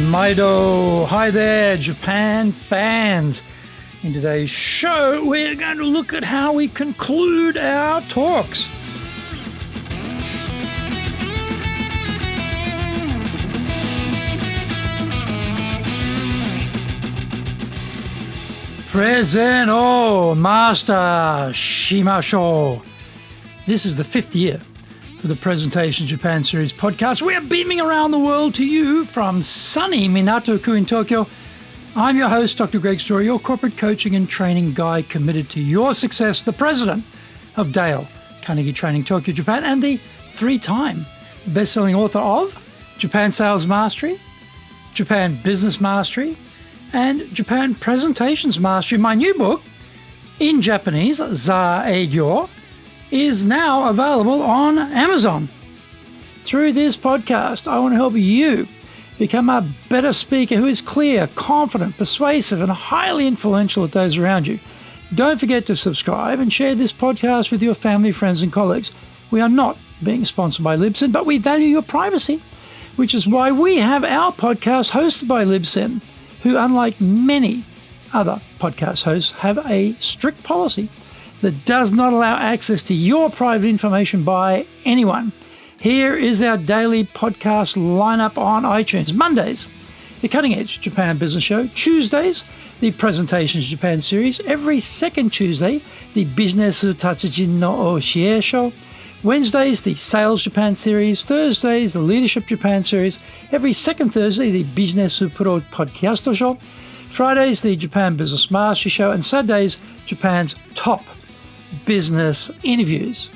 Maido. Hi there, Japan fans. In today's show, we're going to look at how we conclude our talks. Present, master shimashou. This is the 5th year for the Presentation Japan Series podcast. We are beaming around the world to you from sunny Minato-ku in Tokyo. I'm your host, Dr. Greg Story, your corporate coaching and training guide committed to your success, the president of Dale Carnegie Training Tokyo, Japan, and the 3-time best-selling author of Japan Sales Mastery, Japan Business Mastery, and Japan Presentations Mastery. My new book, in Japanese, Za Eigyo, is now available on Amazon. Through this podcast, I want to help you become a better speaker who is clear, confident, persuasive, and highly influential with those around you. Don't forget to subscribe and share this podcast with your family, friends, and colleagues. We are not being sponsored by Libsyn, but we value your privacy, which is why we have our podcast hosted by Libsyn, who, unlike many other podcast hosts, have a strict policy that does not allow access to your private information by anyone. Here is our daily podcast lineup on iTunes. Mondays, the Cutting Edge Japan Business Show. Tuesdays, the Presentations Japan Series. Every second Tuesday, the Business Tatsujin no Oshie Show. Wednesdays, the Sales Japan Series. Thursdays, the Leadership Japan Series. Every second Thursday, the Business Pro Podcast Show. Fridays, the Japan Business Mastery Show. And Saturdays, Japan's top business interviews.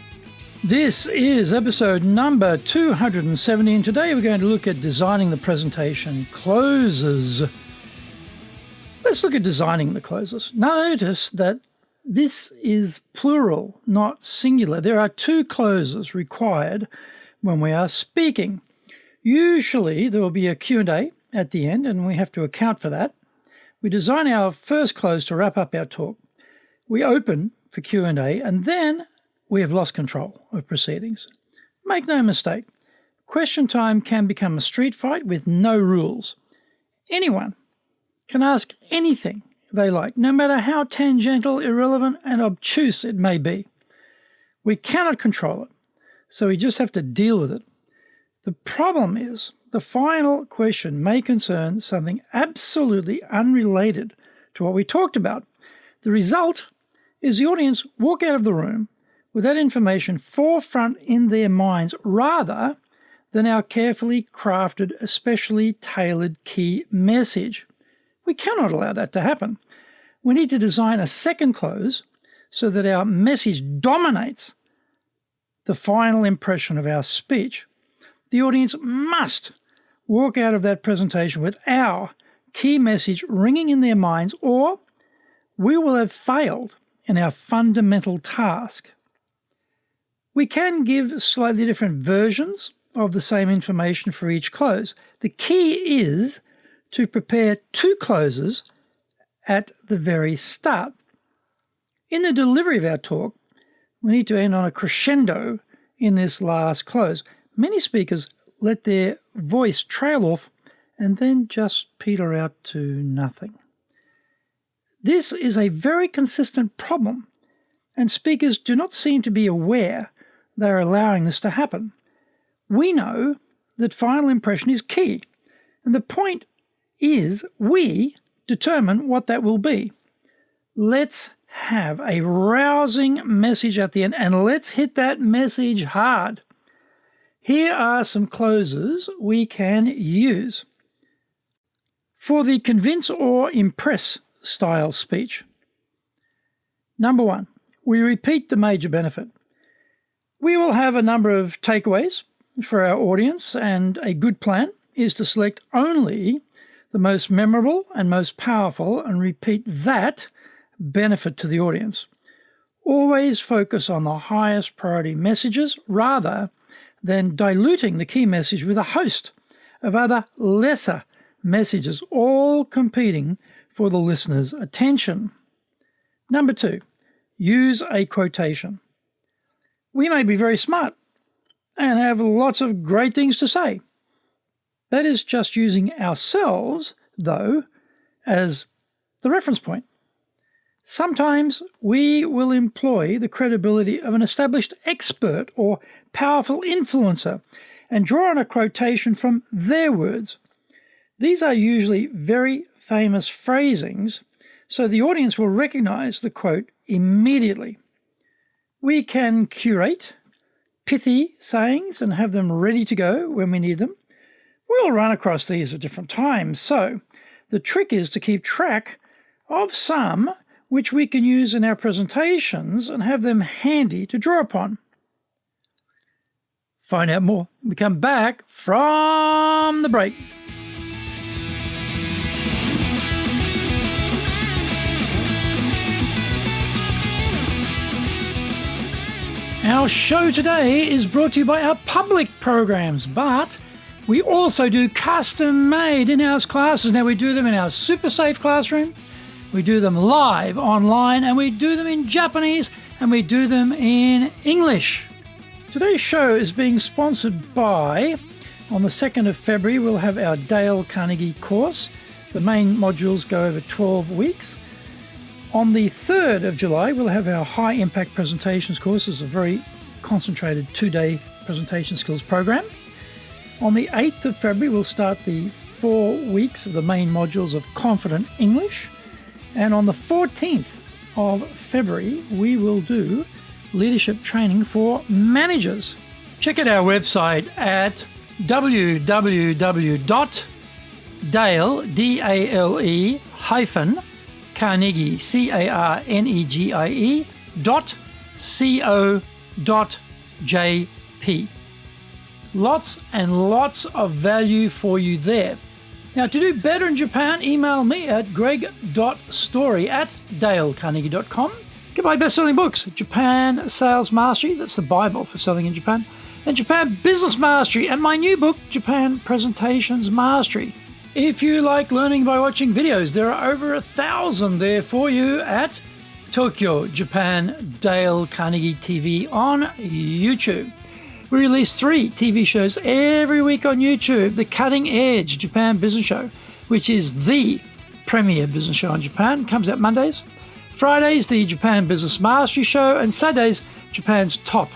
This is episode number 270, and today we're going to look at designing the presentation closes. Let's look at designing the closes. Notice that this is plural, not singular. There are 2 closes required when we are speaking. Usually there will be a Q&A at the end, and we have to account for that. We design our first close to wrap up our talk. We open for Q&A, and then we have lost control of proceedings. Make no mistake, question time can become a street fight with no rules. Anyone can ask anything they like, no matter how tangential, irrelevant, and obtuse it may be. We cannot control it, so we just have to deal with it. The problem is, the final question may concern something absolutely unrelated to what we talked about. The result is the audience walk out of the room with that information forefront in their minds rather than our carefully crafted, especially tailored key message. We cannot allow that to happen. We need to design a second close so that our message dominates the final impression of our speech. The audience must walk out of that presentation with our key message ringing in their minds, or we will have failed in our fundamental task. We can give slightly different versions of the same information for each close. The key is to prepare 2 closes at the very start. In the delivery of our talk, we need to end on a crescendo in this last close. Many speakers let their voice trail off and then just peter out to nothing. This is a very consistent problem, and speakers do not seem to be aware they are allowing this to happen. We know that final impression is key, and the point is we determine what that will be. Let's have a rousing message at the end, and let's hit that message hard. Here are some closes we can use. For the convince or impress style speech. Number 1, we repeat the major benefit. We will have a number of takeaways for our audience, and a good plan is to select only the most memorable and most powerful and repeat that benefit to the audience. Always focus on the highest priority messages rather than diluting the key message with a host of other lesser messages, all competing for the listener's attention. Number 2, use a quotation. We may be very smart and have lots of great things to say, That is just using ourselves, though, as the reference point. Sometimes we will employ the credibility of an established expert or powerful influencer and draw on a quotation from their words. These are usually very famous phrasings, so the audience will recognize the quote immediately. We can curate pithy sayings and have them ready to go when we need them. We'll run across these at different times, so the trick is to keep track of some which we can use in our presentations and have them handy to draw upon. Find out more when we come back from the break. Our show today is brought to you by our public programs, but we also do custom-made in-house classes. Now, we do them in our super safe classroom, we do them live online, and we do them in Japanese, and we do them in English. Today's show is being sponsored by, on the 2nd of February, we'll have our Dale Carnegie course. The main modules go over 12 weeks. On the 3rd of July, we'll have our High Impact Presentations course. It's a very concentrated 2-day presentation skills program. On the 8th of February, we'll start the 4 weeks of the main modules of Confident English. And on the 14th of February, we will do leadership training for managers. Check out our website at www.dale-carnegie, carnegie.co.jp. Lots and lots of value for you there. Now, to do better in Japan, email me at greg.story@dalecarnegie.com. Get my best-selling books, Japan Sales Mastery, that's the Bible for selling in Japan, and Japan Business Mastery, and my new book, Japan Presentations Mastery. If you like learning by watching videos, there are over 1,000 there for you at Tokyo, Japan, Dale Carnegie TV on YouTube. We release 3 TV shows every week on YouTube. The Cutting Edge Japan Business Show, which is the premier business show in Japan, comes out Mondays. Fridays, the Japan Business Mastery Show, and Saturdays, Japan's top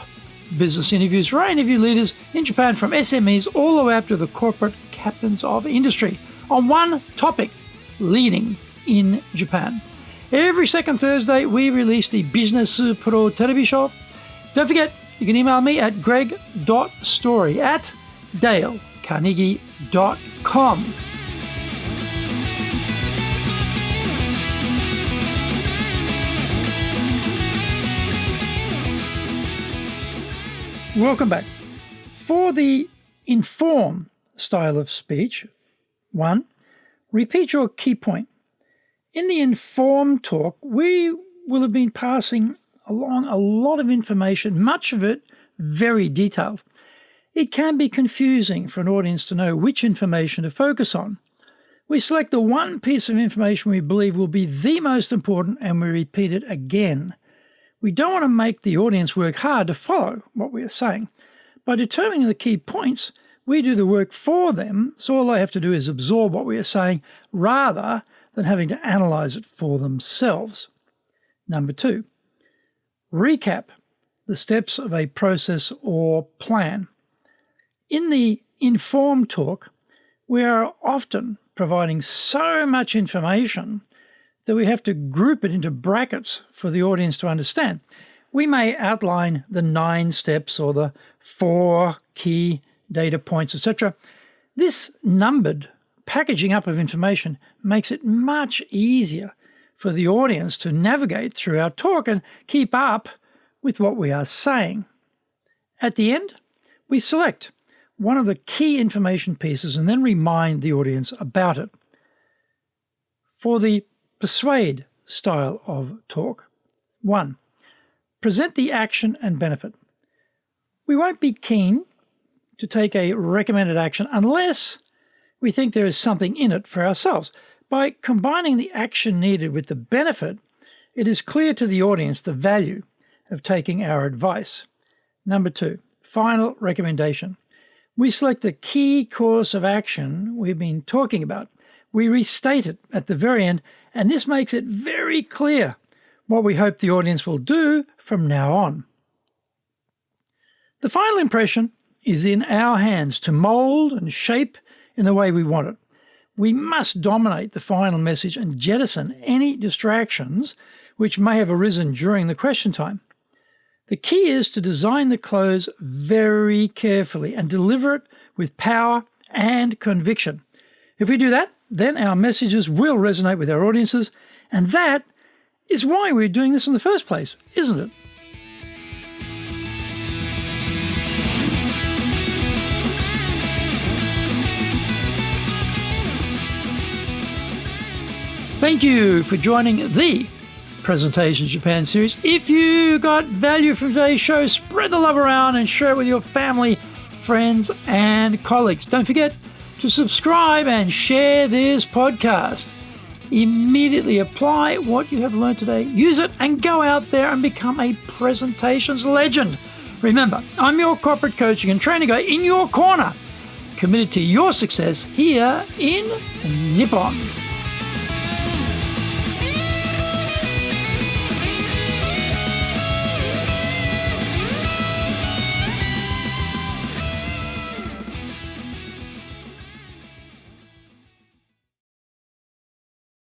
business interviews, where I interview leaders in Japan from SMEs all the way up to the corporate captains of industry on one topic, leading in Japan. Every second Thursday, we release the Business Pro Television Show. Don't forget, you can email me at greg.story@dalecarnegie.com. Welcome back. For the inform style of speech, 1, repeat your key point. In the informed talk, we will have been passing along a lot of information, much of it very detailed. It can be confusing for an audience to know which information to focus on. We select the one piece of information we believe will be the most important and we repeat it again. We don't want to make the audience work hard to follow what we are saying. By determining the key points, we do the work for them, so all they have to do is absorb what we are saying rather than having to analyze it for themselves. Number 2, recap the steps of a process or plan. In the informed talk, we are often providing so much information that we have to group it into brackets for the audience to understand. We may outline the 9 steps or the 4 key data points, etc. This numbered packaging up of information makes it much easier for the audience to navigate through our talk and keep up with what we are saying. At the end, we select one of the key information pieces and then remind the audience about it. For the persuade style of talk, 1, present the action and benefit. We won't be keen to take a recommended action unless we think there is something in it for ourselves. By combining the action needed with the benefit, it is clear to the audience the value of taking our advice. Number 2, final recommendation. We select the key course of action we've been talking about. We restate it at the very end, and this makes it very clear what we hope the audience will do from now on. The final impression is in our hands to mould and shape in the way we want it. We must dominate the final message and jettison any distractions which may have arisen during the question time. The key is to design the close very carefully and deliver it with power and conviction. If we do that, then our messages will resonate with our audiences, and that is why we're doing this in the first place, isn't it? Thank you for joining the Presentations Japan series. If you got value from today's show, spread the love around and share it with your family, friends, and colleagues. Don't forget to subscribe and share this podcast. Immediately apply what you have learned today, use it, and go out there and become a presentations legend. Remember, I'm your corporate coaching and training guy in your corner, committed to your success here in Nippon.